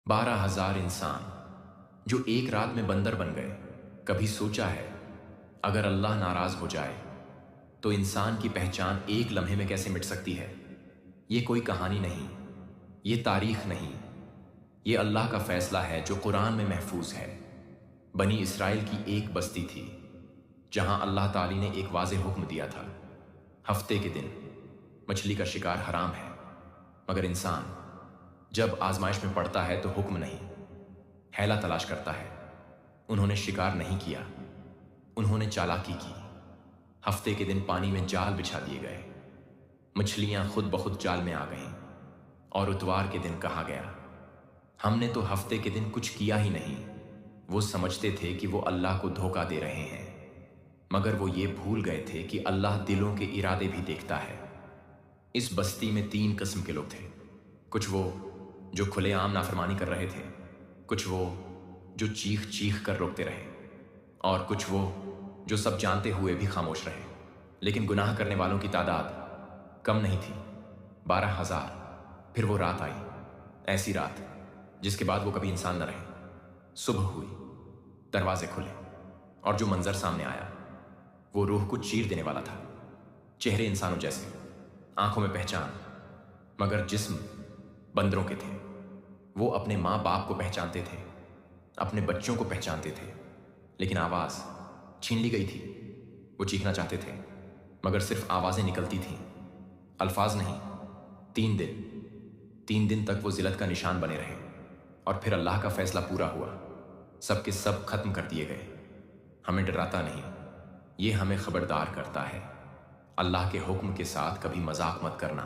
12,000 इंसान जो एक रात में बंदर बन गए। कभी सोचा है अगर अल्लाह नाराज हो जाए तो इंसान की पहचान एक लम्हे में कैसे मिट सकती है। ये कोई कहानी नहीं, ये तारीख नहीं, ये अल्लाह का फैसला है जो कुरान में महफूज है। बनी इसराइल की एक बस्ती थी जहां अल्लाह ताली ने एक वाज़ेह हुक्म दिया था, हफ्ते के दिन मछली का शिकार हराम है। मगर इंसान जब आजमाइश में पड़ता है तो हुक्म नहीं, हैला तलाश करता है। उन्होंने शिकार नहीं किया, उन्होंने चालाकी की। हफ्ते के दिन पानी में जाल बिछा दिए गए, मछलियां खुद बखुद जाल में आ गईं और उतवार के दिन कहा गया हमने तो हफ्ते के दिन कुछ किया ही नहीं। वो समझते थे कि वो अल्लाह को धोखा दे रहे हैं, मगर वो ये भूल गए थे कि अल्लाह दिलों के इरादे भी देखता है। इस बस्ती में 3 किस्म के लोग थे। कुछ वो जो खुलेआम नाफरमानी कर रहे थे, कुछ वो जो चीख चीख कर रोकते रहे, और कुछ वो जो सब जानते हुए भी खामोश रहे। लेकिन गुनाह करने वालों की तादाद कम नहीं थी, 12,000। फिर वो रात आई, ऐसी रात जिसके बाद वो कभी इंसान न रहे। सुबह हुई, दरवाजे खुले और जो मंजर सामने आया वो रूह को चीर देने वाला था। चेहरे इंसानों जैसे, आंखों में पहचान, मगर जिस्म बंदरों के थे। वो अपने माँ बाप को पहचानते थे, अपने बच्चों को पहचानते थे, लेकिन आवाज़ छीन ली गई थी। वो चीखना चाहते थे मगर सिर्फ आवाज़ें निकलती थीं, अल्फाज नहीं। 3 दिन तक वो जिल्लत का निशान बने रहे और फिर अल्लाह का फैसला पूरा हुआ। सब के सब खत्म कर दिए गए। हमें डराता नहीं, ये हमें खबरदार करता है। अल्लाह के हुक्म के साथ कभी मजाक मत करना।